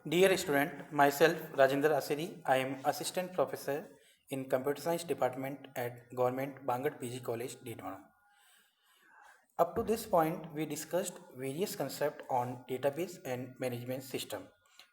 Dear student, myself Rajendra Asiri, I am assistant professor in computer science department at Government Bangat PG College, Didwana. Up to this point, we discussed various concepts on database and management system.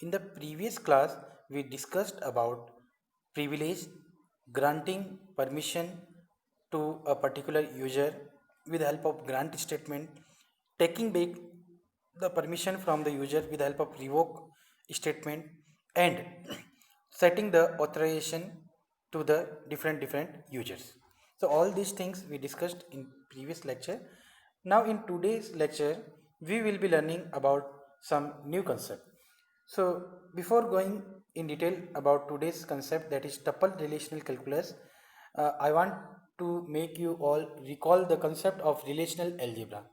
In the previous class, we discussed about privilege, granting permission to a particular user with the help of grant statement, taking back the permission from the user with the help of revoke statement, and setting the authorization to the different users. So all these things we discussed in previous lecture. Now in today's lecture we will be learning about some new concept. So before going in detail about today's concept, that is tuple relational calculus, I want to make you all recall the concept of relational algebra.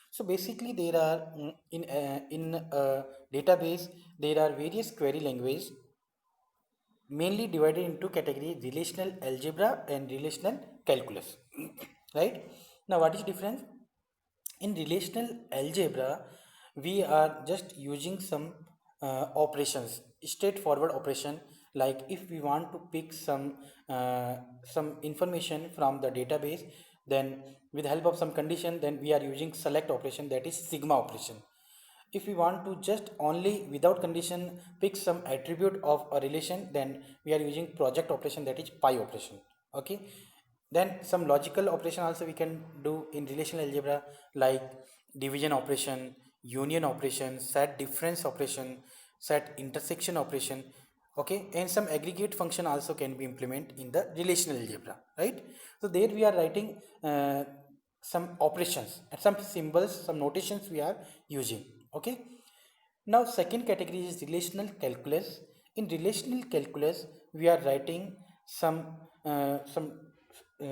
So basically there are in a database there are various query language mainly divided into categories relational algebra and relational calculus. Right, now what is difference? In relational algebra we are just using some operations, straightforward operation, like if we want to pick uh, some information from the database, then with the help of some condition, then we are using select operation, that is sigma operation. If we want to just only without condition pick some attribute of a relation, then we are using project operation, that is pi operation. Okay, then some logical operation also we can do in relational algebra, like division operation, union operation, set difference operation, set intersection operation. Okay, and some aggregate function also can be implemented in the relational algebra, right? So there we are writing some operations and some symbols, some notations we are using. Okay, now second category is relational calculus. In relational calculus we are writing some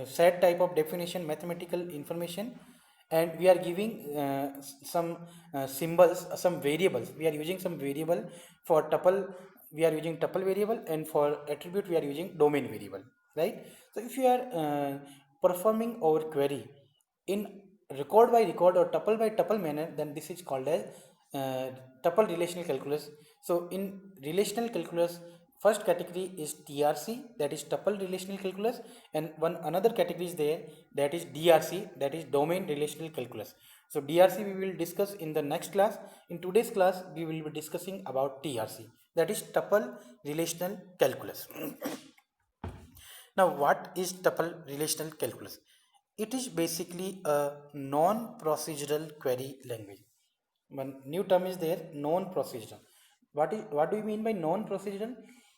set type of definition, mathematical information, and we are giving some symbols, some variables. We are using some variable. For tuple we are using tuple variable, and for attribute we are using domain variable, right? So if you are performing our query in record by record or tuple by tuple manner, then this is called as uh, tuple relational calculus. So in relational calculus, first category is TRC, that is tuple relational calculus, and one another category is there, that is DRC, that is domain relational calculus. So DRC we will discuss in the next class. In today's class we will be discussing about TRC, that is tuple relational calculus. Now, what is tuple relational calculus? It is basically a non-procedural query language. One new term is there, non-procedural. What do you mean by non-procedural?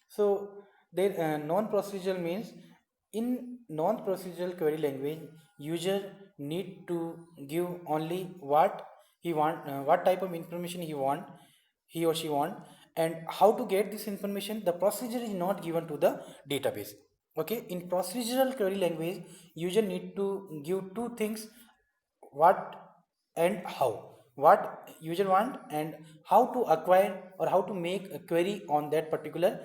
So, there non-procedural means in non-procedural query language, user need to give only what he want, what type of information he or she want, and how to get this information. The procedure is not given to the database. Okay, in procedural query language user need to give two things: what and how. What user want and how to acquire or how to make a query on that particular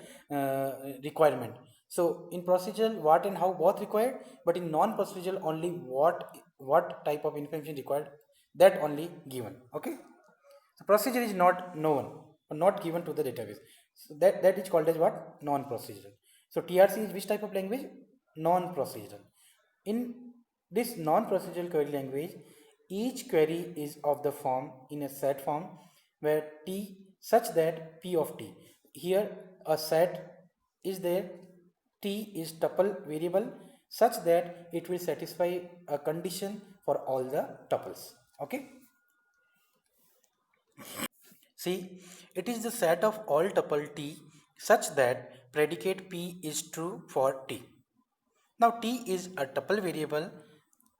requirement. So in procedural what and how both required, but in non procedural only what type of information required, that only given. Okay, so procedure is not known or not given to the database. So that is called as what? Non-procedural. So TRC is which type of language? Non-procedural. In this non-procedural query language, each query is of the form in a set form where T such that P of T. Here a set is there, T is tuple variable such that it will satisfy a condition for all the tuples. Okay. See, it is the set of all tuple T such that predicate P is true for T. Now T is a tuple variable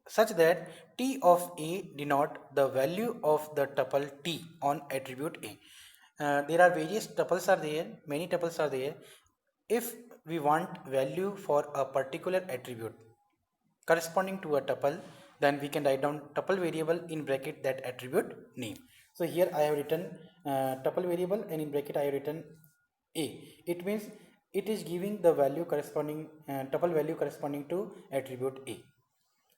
such that T of A denote the value of the tuple T on attribute A. There are various tuples are there, many tuples are there. If we want value for a particular attribute corresponding to a tuple, then we can write down tuple variable in bracket that attribute name. So here I have written tuple variable, and in bracket I have written A. It means it is giving the value corresponding tuple value corresponding to attribute A.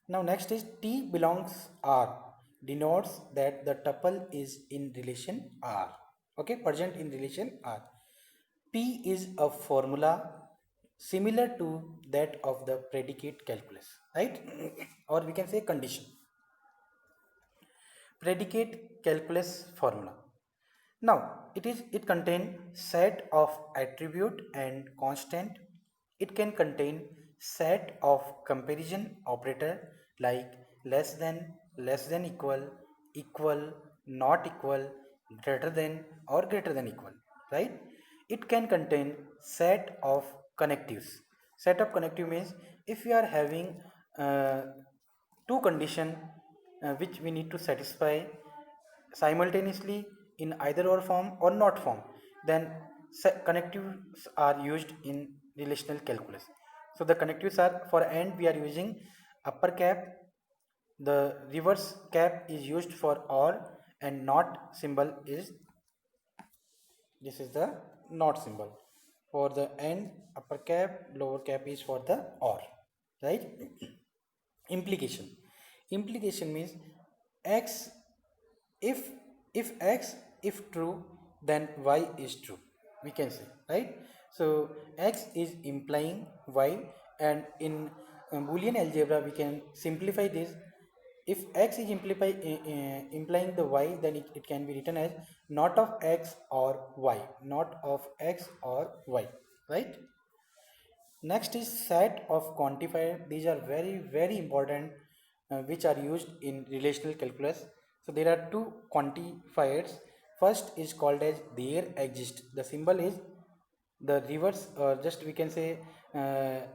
Now next is T belongs R, denotes that the tuple is in relation R. Okay, present in relation R. P is a formula similar to that of the predicate calculus, right? Or we can say condition. Predicate calculus formula. Now, it contain set of attribute and constant. It can contain set of comparison operator like less than equal, not equal, greater than equal, right? It can contain set of connectives. Set of connective means if we are having uh, two condition which we need to satisfy simultaneously in either or form or not form, then connectives are used in relational calculus. So the connectives are, for and we are using upper cap, the reverse cap is used for or, and not symbol is, this is the not symbol for the and, upper cap, lower cap is for the or, right? Implication. Implication means x, if x if true, then y is true, we can say, right? So x is implying y, and in Boolean algebra we can simplify this. If x is implying the y, then it can be written as not of x or y, not of x or y, right? Next is set of quantifier. These are very important, which are used in relational calculus. So there are two quantifiers. First is called as there exist. The symbol is the reverse, or just we can say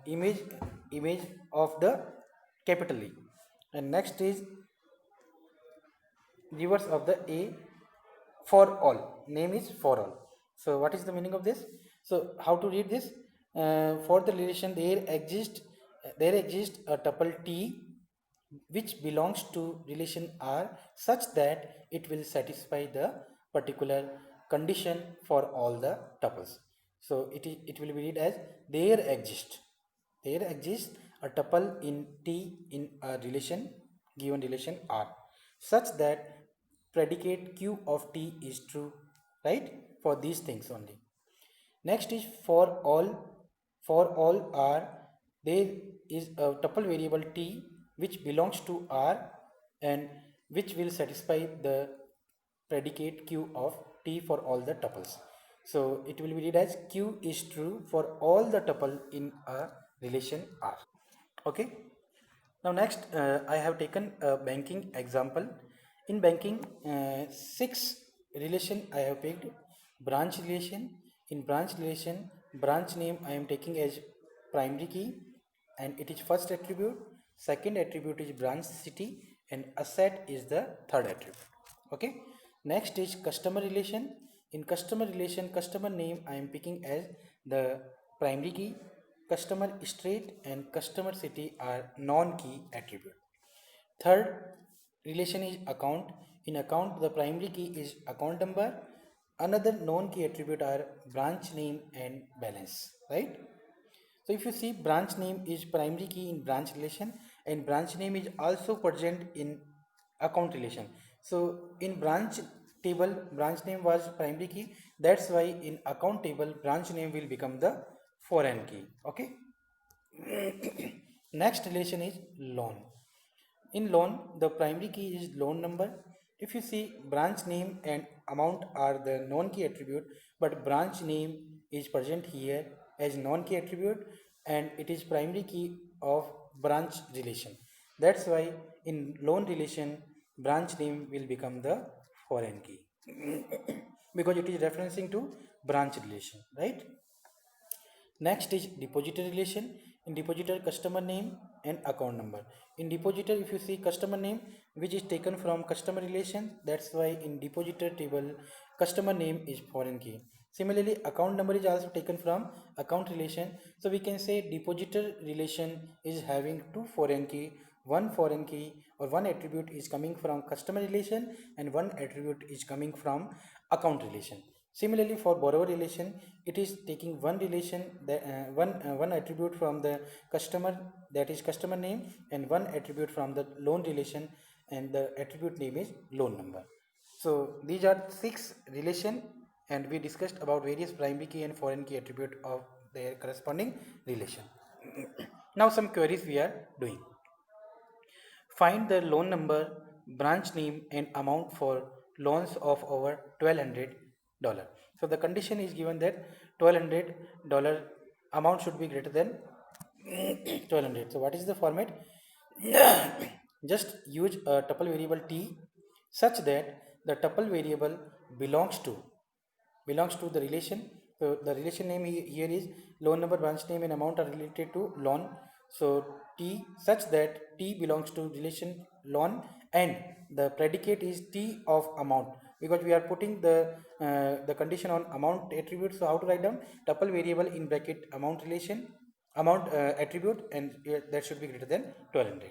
image of the capital E. And next is reverse of the A, for all, name is for all. So what is the meaning of this? So how to read this? For the relation there exists a tuple T which belongs to relation R such that it will satisfy the particular condition for all the tuples. So it will be read as there exists a tuple in T in a relation, given relation R, such that predicate Q of T is true, right? For these things only. Next is for all. For all R, there is a tuple variable T which belongs to R and which will satisfy the predicate Q of T for all the tuples. So it will be read as Q is true for all the tuple in a relation R. Okay. Now next, I have taken a banking example. In banking, six relation I have picked. Branch relation. In branch relation, branch name I am taking as primary key, and it is first attribute. Second attribute is branch city, and asset is the third attribute. Okay. Next is customer relation. In customer relation, customer name I am picking as the primary key. Customer street and customer city are non-key attribute. Third relation is account. In account, the primary key is account number. Another non-key attribute are branch name and balance, right? So if you see, branch name is primary key in branch relation, and branch name is also present in account relation. So in branch table, branch name was primary key. That's why in account table, branch name will become the foreign key. Okay. Next relation is loan. In loan, the primary key is loan number. If you see, branch name and amount are the non-key attribute, but branch name is present here as non-key attribute, and it is primary key of branch relation. That's why in loan relation, branch name will become the foreign key because it is referencing to branch relation, right? Next is depositor relation. In depositor, customer name and account number. In depositor, if you see customer name, which is taken from customer relation, that's why in depositor table, customer name is foreign key. Similarly, account number is also taken from account relation. So we can say depositor relation is having two foreign key. One foreign key or one attribute is coming from customer relation, and one attribute is coming from account relation. Similarly, for borrower relation, it is taking one relation, one attribute from the customer, that is customer name, and one attribute from the loan relation, and the attribute name is loan number. So these are six relation, and we discussed about various primary key and foreign key attribute of their corresponding relation. Now some queries we are doing. Find the loan number, branch name and amount for loans of over $1,200. So the condition is given that $1,200 amount should be greater than 1,200. So what is the format? Just use a tuple variable t such that the tuple variable belongs to the relation. So the relation name here is loan number, branch name and amount are related to loan. So T such that T belongs to relation loan and the predicate is T of amount, because we are putting the condition on amount attribute. So how to write down tuple variable in bracket amount relation amount attribute, and that should be greater than 1200.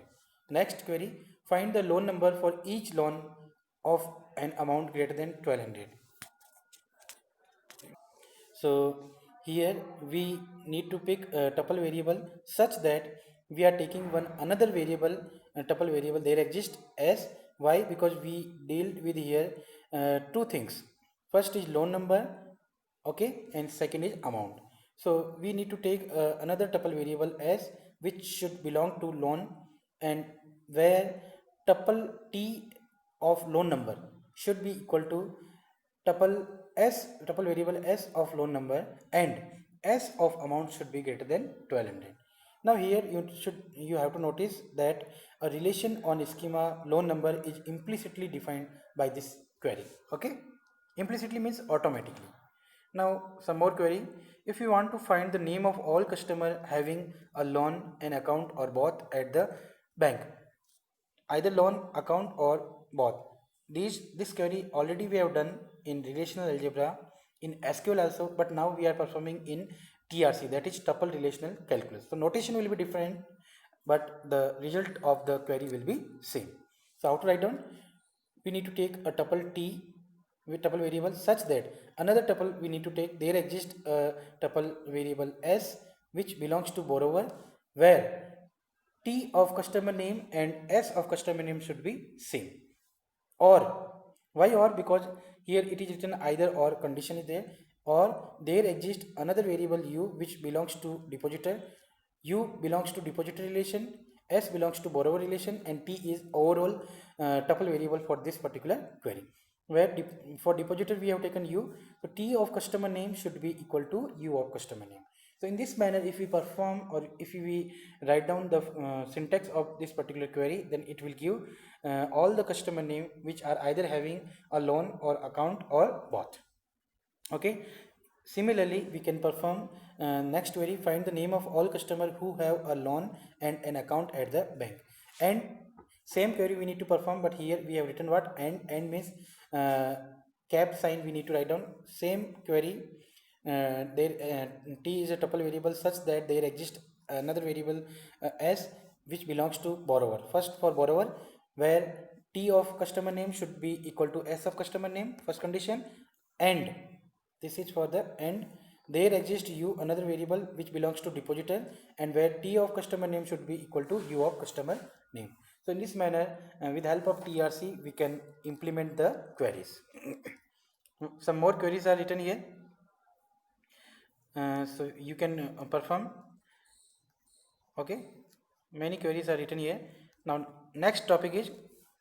Next query, find the loan number for each loan of an amount greater than 1200. So here we need to pick a tuple variable such that we are taking one another variable, tuple variable there exists as. Why? Because we dealt with here two things. First is loan number, okay, and second is amount. So we need to take another tuple variable as, which should belong to loan, and where tuple t of loan number should be equal to tuple s, tuple variable s of loan number, and s of amount should be greater than 1200. Now here you have to notice that a relation on schema loan number is implicitly defined by this query. Okay, implicitly means automatically. Now some more query. If you want to find the name of all customer having a loan, an account or both at the bank, either loan, account or both. This query already we have done in relational algebra, in SQL also, but now we are performing in TRC, that is tuple relational calculus. So notation will be different, but the result of the query will be same. So how to write down? We need to take a tuple t with tuple variable such that another tuple we need to take, there exists a tuple variable s which belongs to borrower, where T of customer name and S of customer name should be same. Or why or? Because here it is written either or condition is there, or there exists another variable u which belongs to depositor. U belongs to depositor relation, S belongs to borrower relation, and T is overall tuple variable for this particular query. Where for depositor we have taken u, so T of customer name should be equal to u of customer name. So in this manner, if we perform or if we write down the syntax of this particular query, then it will give all the customer name which are either having a loan or account or both. Okay. Similarly, we can perform next query, find the name of all customer who have a loan and an account at the bank. And same query we need to perform, but here we have written what? And means cap sign we need to write down. Same query, t is a tuple variable such that there exists another variable s which belongs to borrower. First for borrower, where t of customer name should be equal to s of customer name, first condition, and this is for the end. There exists u, another variable which belongs to depositor, and where t of customer name should be equal to u of customer name. So in this manner, with help of TRC, we can implement the queries. Some more queries are written here. So you can perform. Okay, many queries are written here. Now next topic is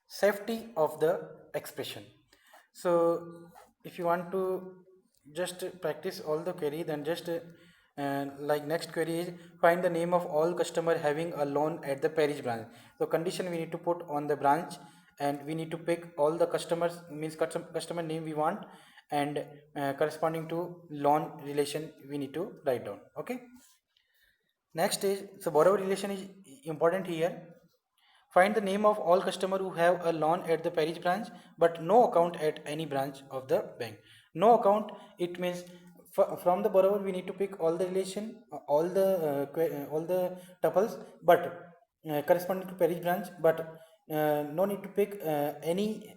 safety of the expression. So if you want to just practice all the query, then just like next query is find the name of all customer having a loan at the parish branch. So condition we need to put on the branch, and we need to pick all the customers, means customer name we want, and corresponding to loan relation we need to write down. Okay, next is, so borrower relation is important here. Find the name of all customer who have a loan at the parish branch but no account at any branch of the bank. No account, it means from the borrower we need to pick all the relation, all the tuples, but corresponding to parish branch, but no need to pick any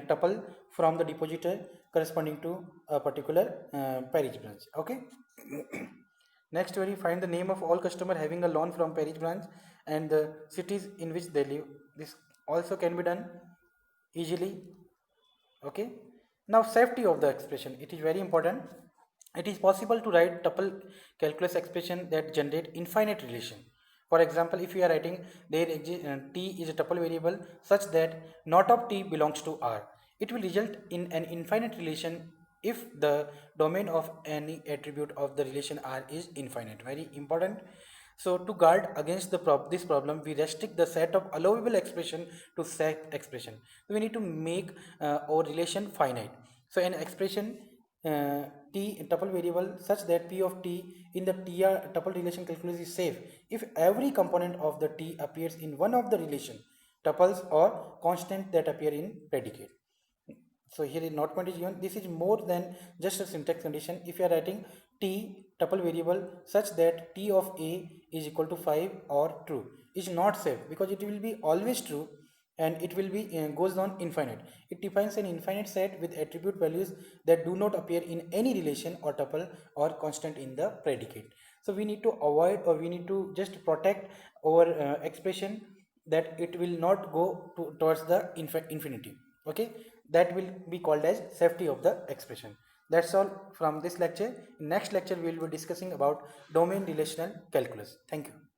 tuple from the depositor corresponding to a particular parish branch. Okay. Next query, find the name of all customer having a loan from parish branch and the cities in which they live. This also can be done easily. Okay. Now safety of the expression, it is very important. It is possible to write tuple calculus expression that generate infinite relation. For example, if you are writing there t is a tuple variable such that not of t belongs to R, it will result in an infinite relation if the domain of any attribute of the relation R is infinite. Very important. So to guard against this problem, we restrict the set of allowable expression to set expression. So we need to make our relation finite. So an expression uh, t tuple variable such that p of t in the tr tuple relation calculus is safe if every component of the t appears in one of the relation tuples or constant that appear in predicate. So here is not point is given. This is more than just a syntax condition. If you are writing t tuple variable such that t of a is equal to 5 or true is not safe because it will be always true and it will be goes on infinite. It defines an infinite set with attribute values that do not appear in any relation or tuple or constant in the predicate. So we need to avoid, or we need to just protect our expression that it will not go towards the infinity. Okay, that will be called as safety of the expression. That's all from this lecture. In next lecture we will be discussing about domain relational calculus. Thank you.